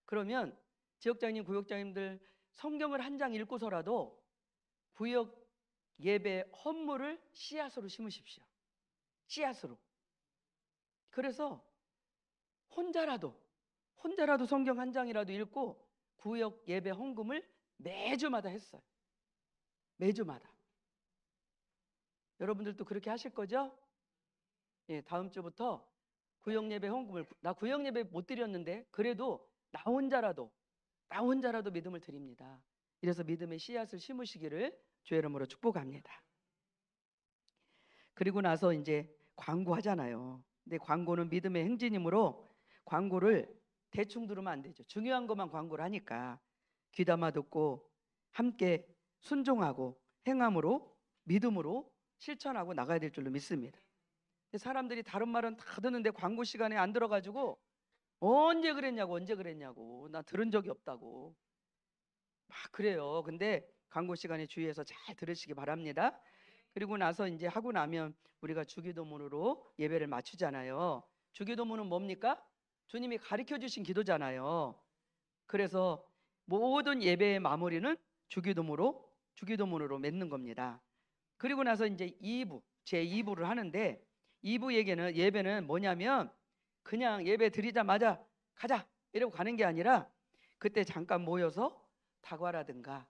그러면 지역장님, 구역장님들 성경을 한 장 읽고서라도 구역 예배 헌물을 씨앗으로 심으십시오. 씨앗으로. 그래서 혼자라도 성경 한 장이라도 읽고 구역 예배 헌금을 매주마다 했어요. 매주마다. 여러분들도 그렇게 하실 거죠? 예, 다음 주부터 구역 예배 헌금을, 나 구역 예배 못 드렸는데 그래도 나 혼자라도 믿음을 드립니다. 이래서 믿음의 씨앗을 심으시기를 주의 이름으로 축복합니다. 그리고 나서 이제 광고하잖아요. 근데 광고는 믿음의 행진이므로 광고를 대충 들으면 안 되죠. 중요한 것만 광고를 하니까 귀담아 듣고 함께 순종하고 행함으로 믿음으로 실천하고 나가야 될 줄로 믿습니다. 사람들이 다른 말은 다 듣는데 광고 시간에 안 들어가지고 언제 그랬냐고 나 들은 적이 없다고 막 그래요. 근데 광고 시간에 주의해서 잘 들으시기 바랍니다. 그리고 나서 이제 하고 나면 우리가 주기도문으로 예배를 마치잖아요. 주기도문은 뭡니까? 주님이 가르쳐 주신 기도잖아요. 그래서 모든 예배의 마무리는 주기도문으로 맺는 겁니다. 그리고 나서 이제 2부, 제2부를 하는데 2부 예배는 뭐냐면 그냥 예배 드리자마자 가자 이러고 가는 게 아니라 그때 잠깐 모여서 다과라든가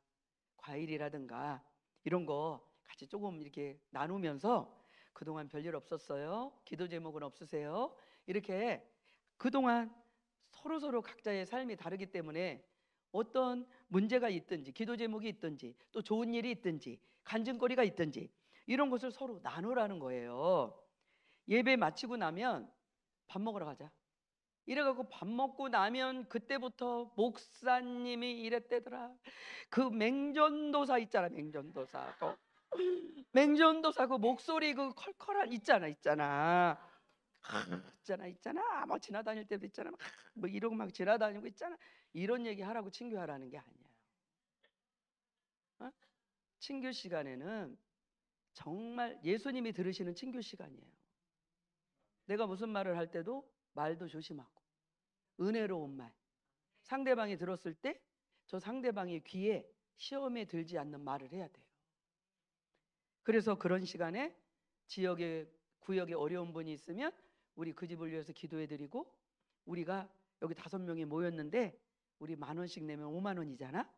과일이라든가 이런 거 같이 조금 이렇게 나누면서 그동안 별일 없었어요? 기도 제목은 없으세요? 이렇게 그동안 서로 각자의 삶이 다르기 때문에 어떤 문제가 있든지 기도 제목이 있든지 또 좋은 일이 있든지 간증거리가 있든지 이런 것을 서로 나누라는 거예요. 예배 마치고 나면 밥 먹으러 가자. 이래갖고 밥 먹고 나면 그때부터 목사님이 이랬대더라. 그 맹전도사 있잖아. 맹전도사. 맹전도 사고 목소리 그 컬컬한 있잖아. 있잖아. 뭐 지나다닐 때도 있잖아. 뭐 이러고 막 지나다니고 있잖아. 이런 얘기 하라고 친교하라는 게 아니에요. 어? 친교 시간에는 정말 예수님이 들으시는 친교 시간이에요. 내가 무슨 말을 할 때도 말도 조심하고 은혜로운 말. 상대방이 들었을 때 저 상대방의 귀에 시험에 들지 않는 말을 해야 돼요. 그래서 그런 시간에 지역에 구역에 어려운 분이 있으면 우리 그 집을 위해서 기도해드리고, 우리가 여기 5명이 모였는데 우리 10,000원씩 내면 50,000원이잖아.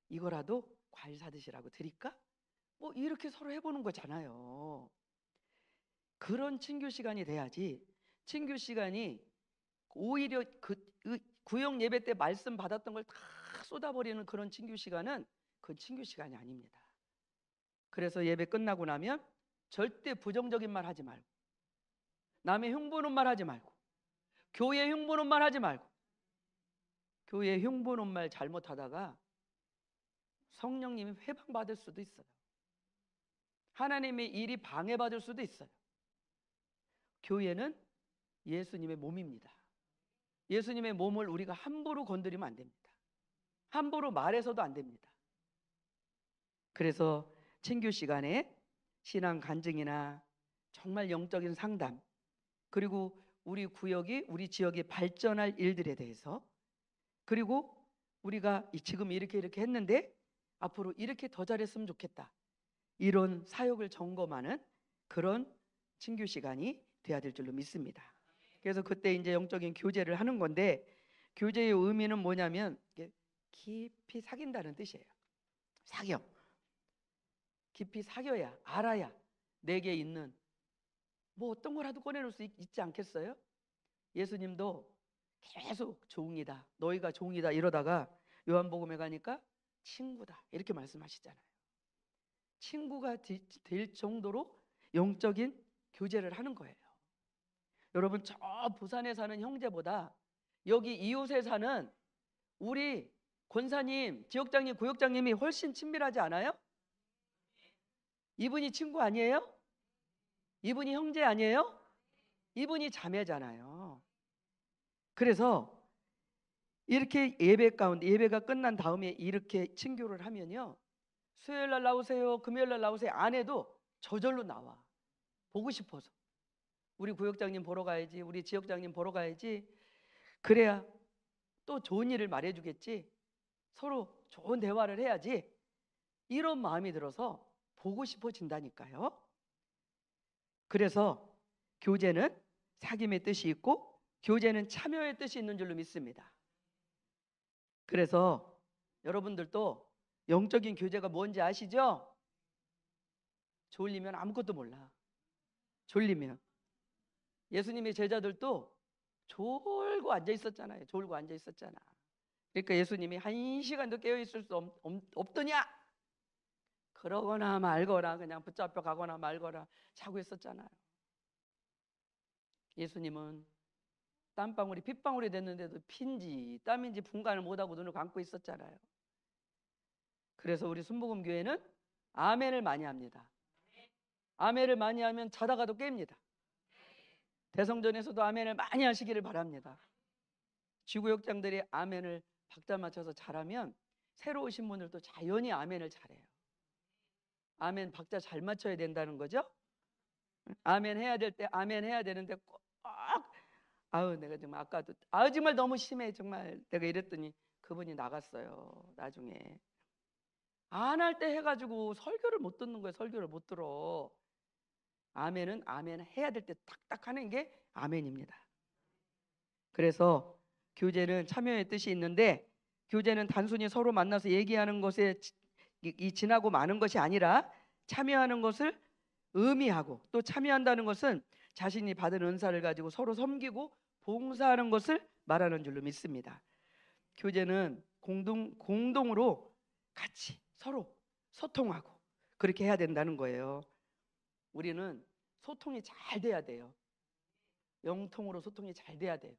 이거라도 과일 사드시라고 드릴까? 뭐 이렇게 서로 해보는 거잖아요. 그런 친교 시간이 돼야지. 친교 시간이 오히려 그 구역 예배 때 말씀 받았던 걸 다 쏟아버리는 그런 친교 시간은 그건 친교 시간이 아닙니다. 그래서 예배 끝나고 나면 절대 부정적인 말 하지 말고, 남의 흉보는 말 하지 말고, 교회 흉보는 말 하지 말고. 교회 흉보는 말 잘못하다가 성령님이 회방받을 수도 있어요. 하나님의 일이 방해받을 수도 있어요. 교회는 예수님의 몸입니다. 예수님의 몸을 우리가 함부로 건드리면 안 됩니다. 함부로 말해서도 안 됩니다. 그래서 친교 시간에 신앙 간증이나 정말 영적인 상담, 그리고 우리 구역이 우리 지역이 발전할 일들에 대해서, 그리고 우리가 지금 이렇게 했는데 앞으로 이렇게 더 잘했으면 좋겠다, 이런 사역을 점검하는 그런 친교 시간이 돼야 될 줄로 믿습니다. 그래서 그때 이제 영적인 교제를 하는 건데, 교제의 의미는 뭐냐면 깊이 사귄다는 뜻이에요. 사겨. 깊이 사겨야, 알아야 내게 있는 뭐 어떤 거라도 꺼내놓을 수 있지 않겠어요? 예수님도 계속 종이다, 너희가 종이다 이러다가 요한복음에 가니까 친구다 이렇게 말씀하시잖아요. 친구가 될 정도로 영적인 교제를 하는 거예요. 여러분, 저 부산에 사는 형제보다 여기 이웃에 사는 우리 권사님, 지역장님, 구역장님이 훨씬 친밀하지 않아요? 이분이 친구 아니에요? 이분이 형제 아니에요? 이분이 자매잖아요. 그래서 이렇게 예배 가운데, 예배가 끝난 다음에 이렇게 친교를 하면요, 수요일 날 나오세요, 금요일 날 나오세요 안 해도 저절로 나와. 보고 싶어서. 우리 구역장님 보러 가야지, 우리 지역장님 보러 가야지. 그래야 또 좋은 일을 말해주겠지, 서로 좋은 대화를 해야지, 이런 마음이 들어서 보고 싶어진다니까요. 그래서 교제는 사귐의 뜻이 있고 교제는 참여의 뜻이 있는 줄로 믿습니다. 그래서 여러분들도 영적인 교제가 뭔지 아시죠? 졸리면 아무것도 몰라. 졸리면. 예수님의 제자들도 졸고 앉아 있었잖아요. 졸고 앉아 있었잖아. 그러니까 예수님이 1시간도 깨어 있을 수 없더냐? 그러거나 말거나 그냥 붙잡혀 가거나 말거나 자고 있었잖아요. 예수님은 땀방울이 핏방울이 됐는데도 피인지 땀인지 분간을 못하고 눈을 감고 있었잖아요. 그래서 우리 순복음교회는 아멘을 많이 합니다. 아멘을 많이 하면 자다가도 깹니다. 대성전에서도 아멘을 많이 하시기를 바랍니다. 지구역장들이 아멘을 박자 맞춰서 잘하면 새로 오신 분들도 자연히 아멘을 잘해요. 아멘 박자 잘 맞춰야 된다는 거죠. 아멘 해야 될 때 아멘 해야 되는데 꼭 아우 내가 정말 아까도 정말 너무 심해 정말 내가 이랬더니 그분이 나갔어요. 나중에 안 할 때 해가지고 설교를 못 듣는 거예요. 설교를 못 들어. 아멘은 아멘 해야 될 때 딱딱 하는 게 아멘입니다. 그래서 교제는 참여의 뜻이 있는데, 교제는 단순히 서로 만나서 얘기하는 것에 지나고 마는 것이 아니라 참여하는 것을 의미하고, 또 참여한다는 것은 자신이 받은 은사를 가지고 서로 섬기고 봉사하는 것을 말하는 줄로 믿습니다. 교제는 공동으로 같이 서로 소통하고 그렇게 해야 된다는 거예요. 우리는 소통이 잘 돼야 돼요. 영통으로 소통이 잘 돼야 돼요.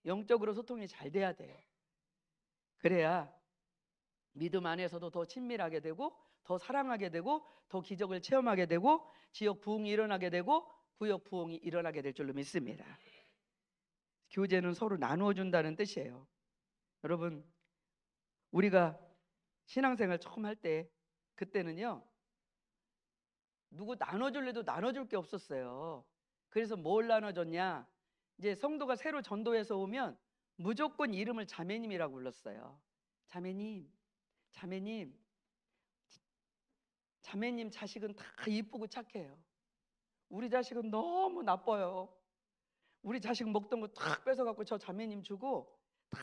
영적으로 소통이 잘 돼야 돼요. 그래야 믿음 안에서도 더 친밀하게 되고 더 사랑하게 되고 더 기적을 체험하게 되고 지역 부흥이 일어나게 되고 구역 부흥이 일어나게 될 줄로 믿습니다. 교제는 서로 나누어 준다는 뜻이에요. 여러분, 우리가 신앙생활 처음 할 때 그때는요, 누구 나눠줄래도 나눠줄 게 없었어요. 그래서 뭘 나눠줬냐? 이제 성도가 새로 전도해서 오면 무조건 이름을 자매님이라고 불렀어요. 자매님, 자매님, 자매님 자식은 다 이쁘고 착해요. 우리 자식은 너무 나빠요. 우리 자식 먹던 거 탁 뺏어갖고 저 자매님 주고 다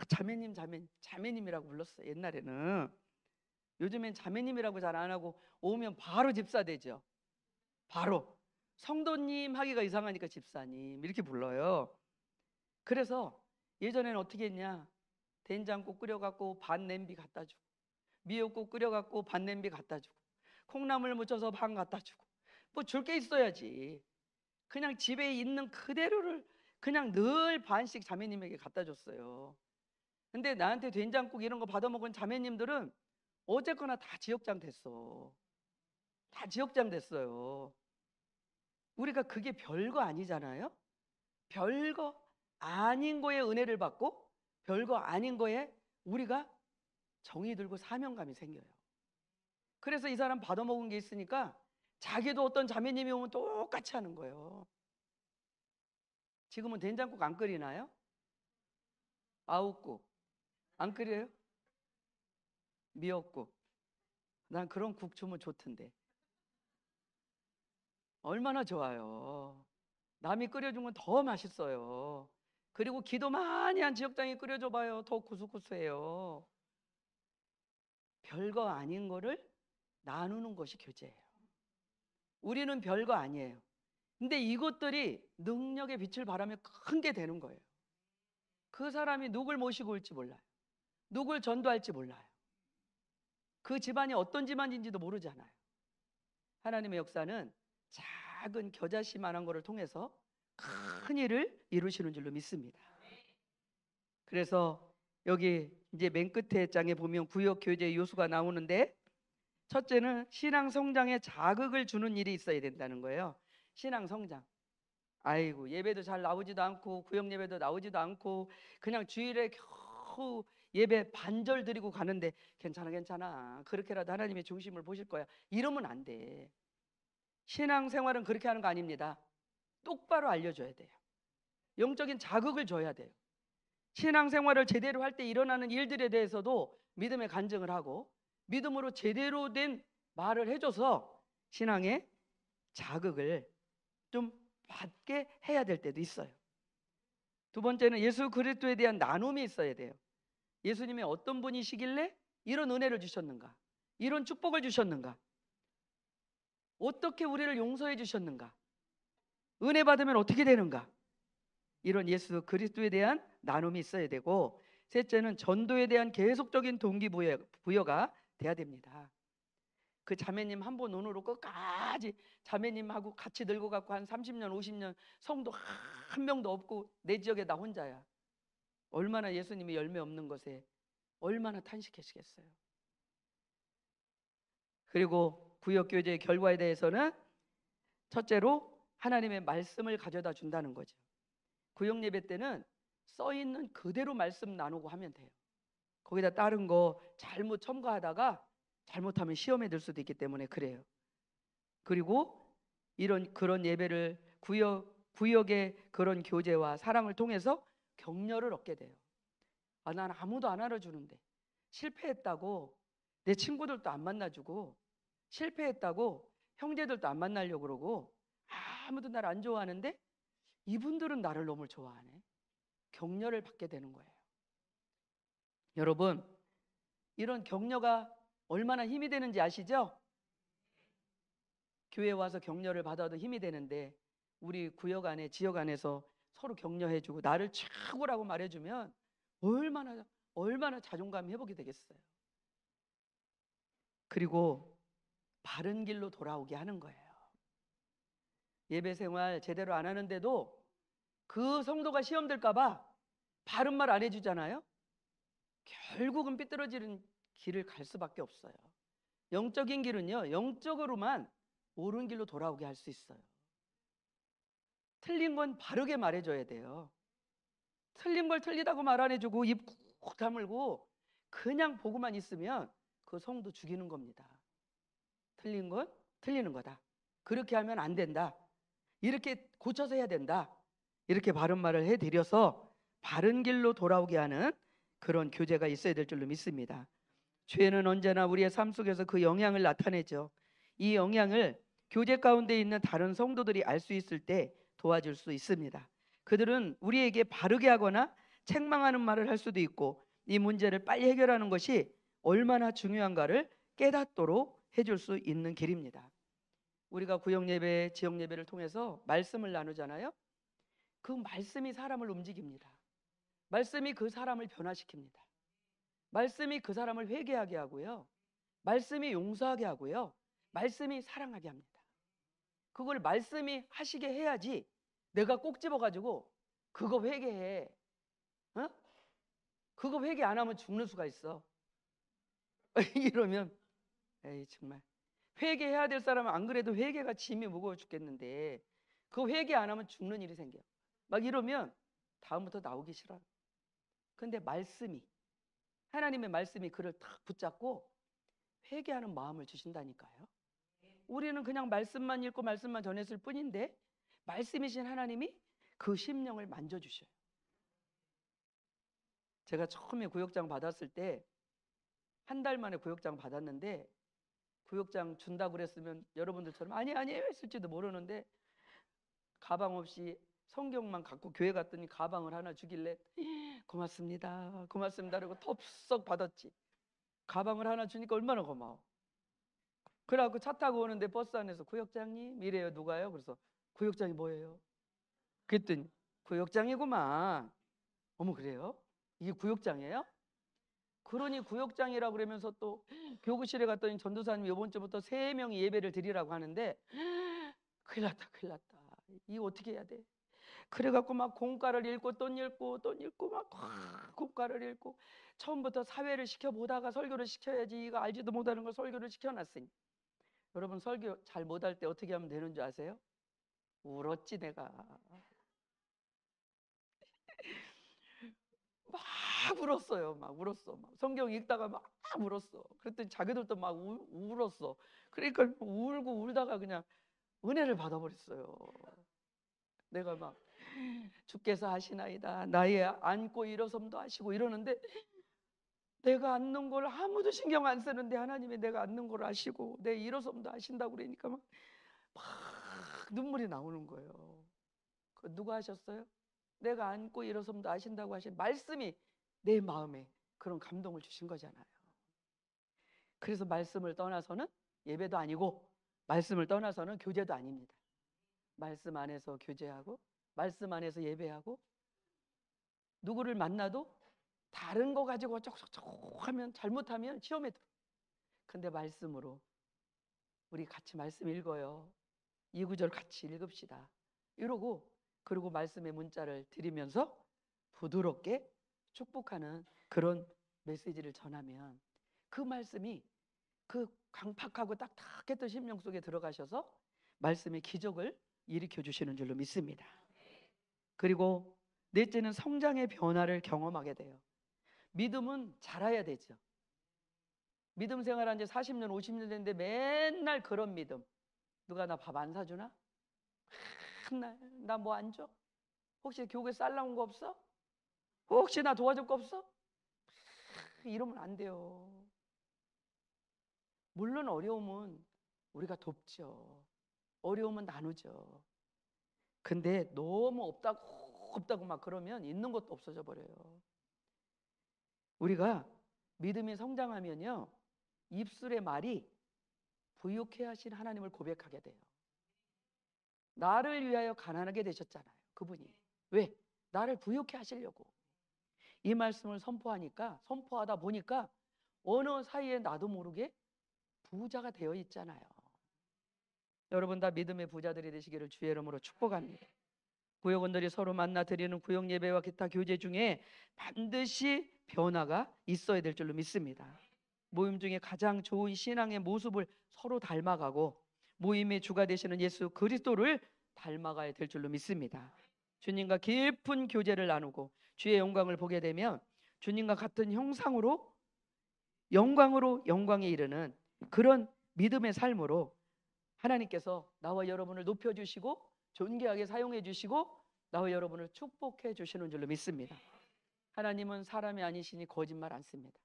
자매님, 자매님이라고 불렀어요. 옛날에는. 요즘엔 자매님이라고 잘 안 하고 오면 바로 집사 되죠. 바로 성도님 하기가 이상하니까 집사님 이렇게 불러요. 그래서 예전에는 어떻게 했냐? 된장국 끓여갖고 반 냄비 갖다 주고 미역국 끓여갖고 반 냄비 갖다 주고 콩나물 묻혀서 반 갖다 주고 뭐 줄 게 있어야지. 그냥 집에 있는 그대로를 그냥 늘 반씩 자매님에게 갖다 줬어요. 근데 나한테 된장국 이런 거 받아먹은 자매님들은 어쨌거나 다 지역장 됐어. 다 지역장 됐어요. 우리가 그게 별거 아니잖아요. 별거 아닌 거에 은혜를 받고 별거 아닌 거에 우리가 정이 들고 사명감이 생겨요. 그래서 이 사람 받아먹은 게 있으니까 자기도 어떤 자매님이 오면 똑같이 하는 거예요. 지금은 된장국 안 끓이나요? 아욱국 안 끓여요? 미역국. 난 그런 국 주면 좋던데. 얼마나 좋아요. 남이 끓여준 건 더 맛있어요. 그리고 기도 많이 한 지역장이 끓여줘 봐요. 더 구수구수해요. 별거 아닌 거를 나누는 것이 교제예요. 우리는 별거 아니에요. 근데 이것들이 능력의 빛을 발하며 큰 게 되는 거예요. 그 사람이 누굴 모시고 올지 몰라요. 누굴 전도할지 몰라요. 그 집안이 어떤 집안인지도 모르잖아요. 하나님의 역사는 작은 겨자씨만한 것을 통해서 큰 일을 이루시는 줄로 믿습니다. 그래서 여기 이제 맨 끝에 장에 보면 구역 교제 요소가 나오는데 첫째는 신앙 성장에 자극을 주는 일이 있어야 된다는 거예요. 신앙 성장. 아이고 예배도 잘 나오지도 않고 구역 예배도 나오지도 않고 그냥 주일에 겨우 예배 반절 드리고 가는데 괜찮아 그렇게라도 하나님의 중심을 보실 거야 이러면 안 돼. 신앙생활은 그렇게 하는 거 아닙니다. 똑바로 알려줘야 돼요. 영적인 자극을 줘야 돼요. 신앙생활을 제대로 할 때 일어나는 일들에 대해서도 믿음의 간증을 하고 믿음으로 제대로 된 말을 해줘서 신앙의 자극을 좀 받게 해야 될 때도 있어요. 두 번째는 예수 그리스도에 대한 나눔이 있어야 돼요. 예수님이 어떤 분이시길래 이런 은혜를 주셨는가? 이런 축복을 주셨는가? 어떻게 우리를 용서해 주셨는가? 은혜 받으면 어떻게 되는가? 이런 예수 그리스도에 대한 나눔이 있어야 되고 셋째는 전도에 대한 계속적인 동기부여가 돼야 됩니다. 그 자매님 한 번 눈으로 끝까지 자매님하고 같이 늙어갖고 한 30년 50년 성도 한 명도 없고 내 지역에 나 혼자야. 얼마나 예수님이 열매 없는 것에 얼마나 탄식하시겠어요. 그리고 구역교제의 결과에 대해서는 첫째로 하나님의 말씀을 가져다 준다는 거죠. 구역 예배 때는 써 있는 그대로 말씀 나누고 하면 돼요. 거기다 다른 거 잘못 첨가하다가 잘못하면 시험에 들 수도 있기 때문에 그래요. 그리고 그런 예배를 구역의 그런 교제와 사랑을 통해서 격려를 얻게 돼요. 난 아무도 안 알아주는데 실패했다고 내 친구들도 안 만나주고 실패했다고 형제들도 안 만나려고 그러고 아무도 나를 안 좋아하는데 이분들은 나를 너무 좋아하네. 격려를 받게 되는 거예요. 여러분 이런 격려가 얼마나 힘이 되는지 아시죠? 교회 와서 격려를 받아도 힘이 되는데 우리 구역 안에 지역 안에서 서로 격려해주고 나를 최고라고 말해주면 얼마나 자존감 회복이 되겠어요. 그리고 바른 길로 돌아오게 하는 거예요. 예배 생활 제대로 안 하는데도 그 성도가 시험 들까 봐 바른 말 안 해주잖아요. 결국은 삐뚤어지는 길을 갈 수밖에 없어요. 영적인 길은요, 영적으로만 옳은 길로 돌아오게 할 수 있어요. 틀린 건 바르게 말해줘야 돼요. 틀린 걸 틀리다고 말 안 해주고 입 꾹 다물고 그냥 보고만 있으면 그 성도 죽이는 겁니다. 틀린 건 틀리는 거다. 그렇게 하면 안 된다. 이렇게 고쳐서 해야 된다. 이렇게 바른 말을 해드려서 바른 길로 돌아오게 하는 그런 교제가 있어야 될 줄로 믿습니다. 죄는 언제나 우리의 삶 속에서 그 영향을 나타내죠. 이 영향을 교제 가운데 있는 다른 성도들이 알 수 있을 때 도와줄 수 있습니다. 그들은 우리에게 바르게 하거나 책망하는 말을 할 수도 있고 이 문제를 빨리 해결하는 것이 얼마나 중요한가를 깨닫도록 해줄 수 있는 길입니다. 우리가 구역예배, 지역예배를 통해서 말씀을 나누잖아요. 그 말씀이 사람을 움직입니다. 말씀이 그 사람을 변화시킵니다. 말씀이 그 사람을 회개하게 하고요. 말씀이 용서하게 하고요. 말씀이 사랑하게 합니다. 그걸 말씀이 하시게 해야지 내가 꼭 집어가지고 그거 회개해. 어? 그거 회개 안 하면 죽는 수가 있어. 이러면 에이 정말 회개해야 될 사람은 안 그래도 회개가 짐이 무거워 죽겠는데 그 회개 안 하면 죽는 일이 생겨. 막 이러면 다음부터 나오기 싫어요. 근데 말씀이 하나님의 말씀이 그를 탁 붙잡고 회개하는 마음을 주신다니까요. 우리는 그냥 말씀만 읽고 말씀만 전했을 뿐인데 말씀이신 하나님이 그 심령을 만져주셔요. 제가 처음에 구역장 받았을 때 한 달 만에 구역장 받았는데 구역장 준다고 그랬으면 여러분들처럼 아니 했을지도 모르는데 가방 없이 성경만 갖고 교회 갔더니 가방을 하나 주길래 고맙습니다 그러고 덥석 받았지. 가방을 하나 주니까 얼마나 고마워. 그래갖고 차 타고 오는데 버스 안에서 구역장님 이래요. 누가요? 그래서 구역장이 뭐예요? 그랬더니 구역장이구만. 어머 그래요? 이게 구역장이에요? 그러니 구역장이라고 그러면서 또 교구실에 갔더니 전도사님이 이번 주부터 3명이 예배를 드리라고 하는데 큰일 났다. 이거 어떻게 해야 돼? 그래갖고 막 공과를 읽고 또 읽고 막 공과를 읽고 처음부터 사회를 시켜보다가 설교를 시켜야지 이거 알지도 못하는 걸 설교를 시켜놨으니 여러분 설교 잘 못할 때 어떻게 하면 되는 줄 아세요? 울었지 내가. 막 울었어요. 막 성경 읽다가 막 울었어. 그랬더니 자기들도 막 울었어. 그러니까 울고 울다가 그냥 은혜를 받아버렸어요. 내가 막 주께서 하시나이다 나의 앉고 일어섬도 하시고 이러는데 내가 앉는 걸 아무도 신경 안 쓰는데 하나님이 내가 앉는 걸 아시고 내 일어섬도 하신다고 그러니까 막 눈물이 나오는 거예요. 그 누가 하셨어요? 내가 앉고 일어섬도 아신다고 하신 말씀이 내 마음에 그런 감동을 주신 거잖아요. 그래서 말씀을 떠나서는 예배도 아니고 말씀을 떠나서는 교제도 아닙니다. 말씀 안에서 교제하고 말씀 안에서 예배하고 누구를 만나도 다른 거 가지고 쩍쩍쩍 하면 잘못하면 시험에 들어. 근데 말씀으로 우리 같이 말씀 읽어요. 이 구절 같이 읽읍시다. 이러고 그리고 말씀의 문자를 드리면서 부드럽게 축복하는 그런 메시지를 전하면 그 말씀이 그 강팍하고 딱딱했던 심령 속에 들어가셔서 말씀의 기적을 일으켜 주시는 줄로 믿습니다. 그리고 넷째는 성장의 변화를 경험하게 돼요. 믿음은 자라야 되죠. 믿음 생활한 지 40년 50년 됐는데 맨날 그런 믿음. 누가 나 밥 안 사주나? 맨날 나 뭐 안 줘? 혹시 교회 쌀 나온 거 없어? 혹시 나 도와줄 거 없어? 이러면 안 돼요. 물론 어려움은 우리가 돕죠. 어려움은 나누죠. 근데 너무 없다고 막 그러면 있는 것도 없어져 버려요. 우리가 믿음이 성장하면요 입술의 말이 부유케 하신 하나님을 고백하게 돼요. 나를 위하여 가난하게 되셨잖아요. 그분이. 왜? 나를 부유케 하시려고. 이 말씀을 선포하다 보니까 어느 사이에 나도 모르게 부자가 되어 있잖아요. 여러분 다 믿음의 부자들이 되시기를 주의 이름으로 축복합니다. 구역원들이 서로 만나 드리는 구역 예배와 기타 교제 중에 반드시 변화가 있어야 될 줄로 믿습니다. 모임 중에 가장 좋은 신앙의 모습을 서로 닮아가고 모임의 주가 되시는 예수 그리스도를 닮아가야 될 줄로 믿습니다. 주님과 깊은 교제를 나누고 주의 영광을 보게 되면 주님과 같은 형상으로 영광으로 영광에 이르는 그런 믿음의 삶으로 하나님께서 나와 여러분을 높여주시고 존귀하게 사용해 주시고 나와 여러분을 축복해 주시는 줄로 믿습니다. 하나님은 사람이 아니시니 거짓말 안 씁니다.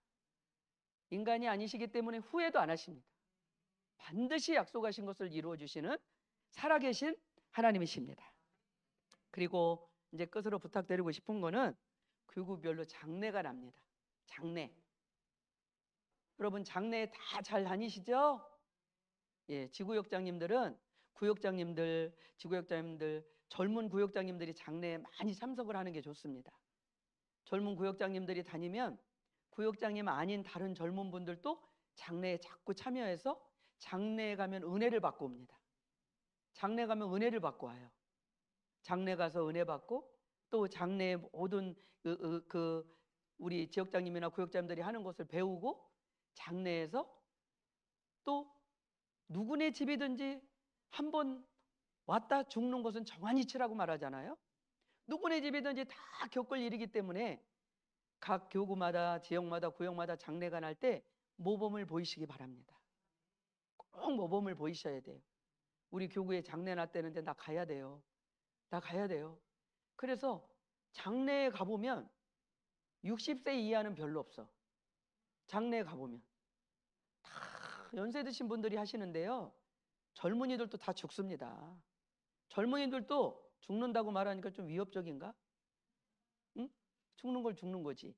인간이 아니시기 때문에 후회도 안 하십니다. 반드시 약속하신 것을 이루어 주시는 살아계신 하나님이십니다. 그리고 이제 끝으로 부탁드리고 싶은 거는 교구별로 장례가 납니다. 장례. 여러분 장례 다 잘 다니시죠? 예, 지구역장님들은 구역장님들, 지구역장님들, 젊은 구역장님들이 장례에 많이 참석을 하는 게 좋습니다. 젊은 구역장님들이 다니면 구역장님 아닌 다른 젊은 분들도 장례에 자꾸 참여해서 장례에 가면 은혜를 받고 옵니다. 장례 가면 은혜를 받고 와요. 장례 가서 은혜 받고 또 장례의 모든 우리 지역장님이나 구역장님들이 하는 것을 배우고 장례에서 또 누구네 집이든지 한번 왔다 죽는 것은 정한이치라고 말하잖아요. 누구네 집이든지 다 겪을 일이기 때문에 각 교구마다 지역마다 구역마다 장례가 날 때 모범을 보이시기 바랍니다. 꼭 모범을 보이셔야 돼요. 우리 교구에 장례 났다는데 나 가야 돼요. 나 가야 돼요. 그래서 장례에 가보면 60세 이하는 별로 없어. 장례에 가보면 다 연세 드신 분들이 하시는데요. 젊은이들도 다 죽습니다. 젊은이들도 죽는다고 말하니까 좀 위협적인가? 응? 죽는 걸 죽는 거지.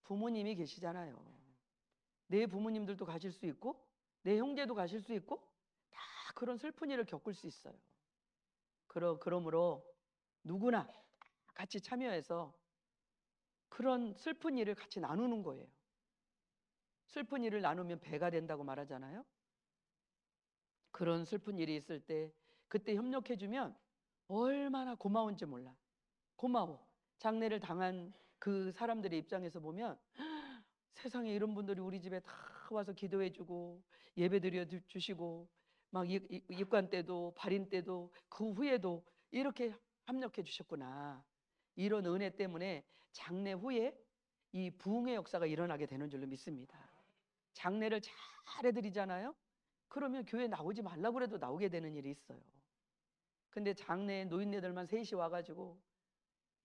부모님이 계시잖아요. 내 부모님들도 가실 수 있고 내 형제도 가실 수 있고 다 그런 슬픈 일을 겪을 수 있어요. 그러므로 누구나 같이 참여해서 그런 슬픈 일을 같이 나누는 거예요. 슬픈 일을 나누면 배가 된다고 말하잖아요. 그런 슬픈 일이 있을 때 그때 협력해주면 얼마나 고마운지 몰라. 고마워. 장례를 당한 그 사람들의 입장에서 보면 세상에 이런 분들이 우리 집에 다 와서 기도해주고 예배드려 주시고 막 입관 때도 발인 때도 그 후에도 이렇게 협력해 주셨구나. 이런 은혜 때문에 장례 후에 이 부흥의 역사가 일어나게 되는 줄로 믿습니다. 장례를 잘 해드리잖아요. 그러면 교회 나오지 말라고 그래도 나오게 되는 일이 있어요. 근데 장례에 노인네들만 셋이 와가지고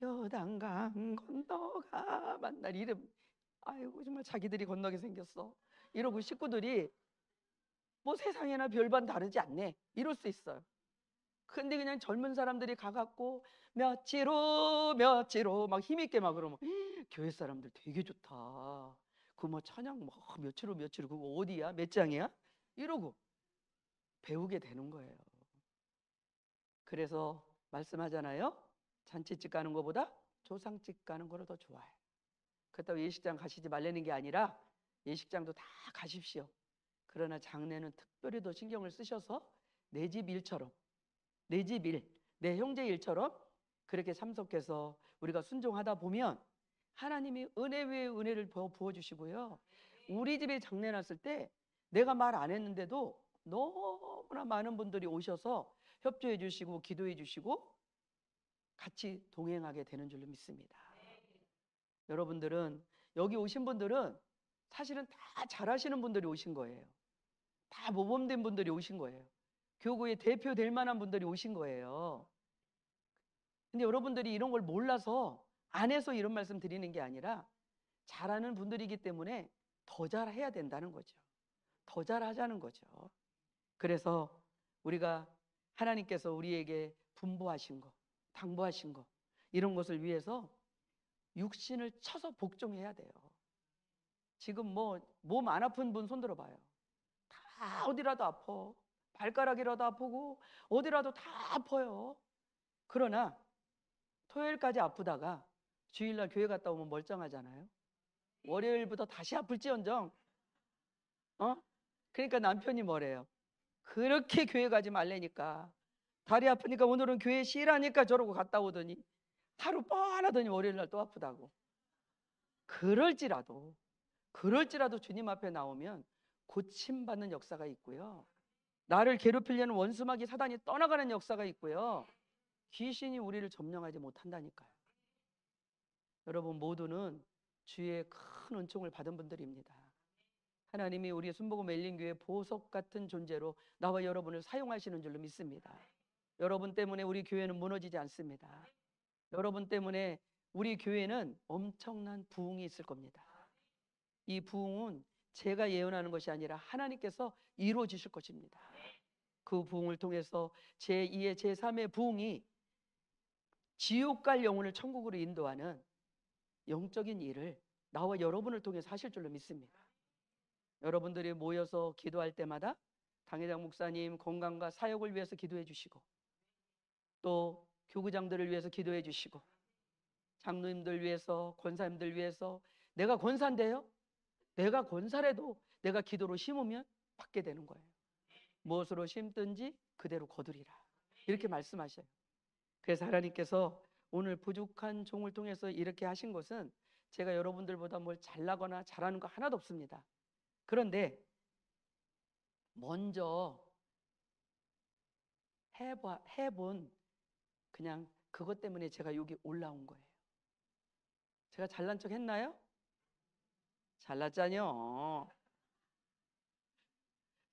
여단강 건너가 만날 이름 아이고 정말 자기들이 건너게 생겼어 이러고 식구들이 뭐 세상에나 별반 다르지 않네 이럴 수 있어요. 근데 그냥 젊은 사람들이 가갖고 며칠호 막 힘있게 막 그러면 교회 사람들 되게 좋다. 그 뭐 찬양 뭐 며칠호 그거 어디야 몇 장이야 이러고 배우게 되는 거예요. 그래서 말씀하잖아요. 잔치집 가는 것보다 조상집 가는 거를 더 좋아해요. 그렇다고 예식장 가시지 말라는 게 아니라 예식장도 다 가십시오. 그러나 장례는 특별히 더 신경을 쓰셔서 내 집 일처럼 내 집 일, 내 형제 일처럼 그렇게 참석해서 우리가 순종하다 보면 하나님이 은혜 위에 은혜를 부어주시고요. 우리 집에 장례 났을 때 내가 말 안 했는데도 너무나 많은 분들이 오셔서 협조해 주시고 기도해 주시고 같이 동행하게 되는 줄로 믿습니다. 여러분들은 여기 오신 분들은 사실은 다 잘하시는 분들이 오신 거예요. 다 모범된 분들이 오신 거예요. 교구의 대표 될 만한 분들이 오신 거예요. 근데 여러분들이 이런 걸 몰라서 안 해서 이런 말씀 드리는 게 아니라 잘하는 분들이기 때문에 더 잘해야 된다는 거죠. 더 잘하자는 거죠. 그래서 우리가 하나님께서 우리에게 분부하신 거, 당부하신 거 이런 것을 위해서 육신을 쳐서 복종해야 돼요. 지금 뭐 몸 안 아픈 분 손 들어봐요. 다 어디라도 아파. 발가락이라도 아프고 어디라도 다 아파요. 그러나 토요일까지 아프다가 주일날 교회 갔다 오면 멀쩡하잖아요. 월요일부터 다시 아플지언정 그러니까 남편이 뭐래요? 그렇게 교회 가지 말라니까 다리 아프니까 오늘은 교회 쉬라니까 저러고 갔다 오더니 하루 뻔하더니 월요일날 또 아프다고. 그럴지라도 그럴지라도 주님 앞에 나오면 고침받는 역사가 있고요. 나를 괴롭히려는 원수마귀 사단이 떠나가는 역사가 있고요. 귀신이 우리를 점령하지 못한다니까요. 여러분 모두는 주의 큰 은총을 받은 분들입니다. 하나님이 우리 순복음 엘린교회 보석 같은 존재로 나와 여러분을 사용하시는 줄로 믿습니다. 여러분 때문에 우리 교회는 무너지지 않습니다. 여러분 때문에 우리 교회는 엄청난 부흥이 있을 겁니다. 이 부흥은 제가 예언하는 것이 아니라 하나님께서 이루어지실 것입니다. 그 부흥을 통해서 제2의 제3의 부흥이 지옥 갈 영혼을 천국으로 인도하는 영적인 일을 나와 여러분을 통해서 하실 줄로 믿습니다. 여러분들이 모여서 기도할 때마다 당회장 목사님 건강과 사역을 위해서 기도해 주시고, 또 교구장들을 위해서 기도해 주시고, 장로님들 위해서, 권사님들 위해서. 내가 권사인데요, 내가 권사라도 내가 기도로 심으면 받게 되는 거예요. 무엇으로 심든지 그대로 거두리라, 이렇게 말씀하셔요. 그래서 하나님께서 오늘 부족한 종을 통해서 이렇게 하신 것은 제가 여러분들보다 뭘 잘나거나 잘하는 거 하나도 없습니다. 그런데 먼저 해본 그냥 그것 때문에 제가 여기 올라온 거예요. 제가 잘난 척 했나요? 잘났잖요.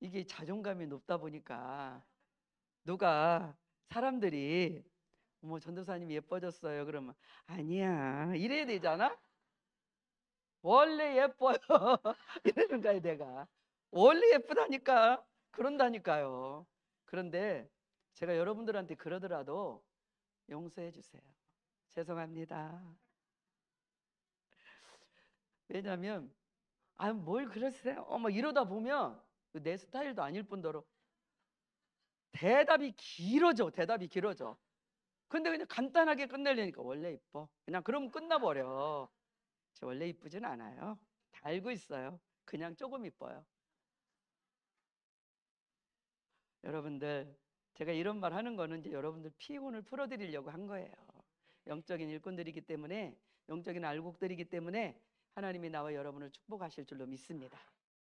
이게 자존감이 높다 보니까 누가 사람들이 전도사님 예뻐졌어요 그러면 아니야 이래야 되잖아. 원래 예뻐요. 이러는 거야. 내가 원래 예쁘다니까 그런다니까요. 그런데 제가 여러분들한테 그러더라도 용서해 주세요. 죄송합니다. 왜냐하면 뭘 그러세요? 막 이러다 보면 내 스타일도 아닐 뿐더러 대답이 길어져. 근데 그냥 간단하게 끝내려니까 원래 이뻐. 그냥 그러면 끝나버려. 저 원래 이쁘진 않아요. 다 알고 있어요. 그냥 조금 이뻐요. 여러분들, 제가 이런 말 하는 거는 이제 여러분들 피곤을 풀어드리려고 한 거예요. 영적인 일꾼들이기 때문에, 영적인 알곡들이기 때문에 하나님이 나와 여러분을 축복하실 줄로 믿습니다.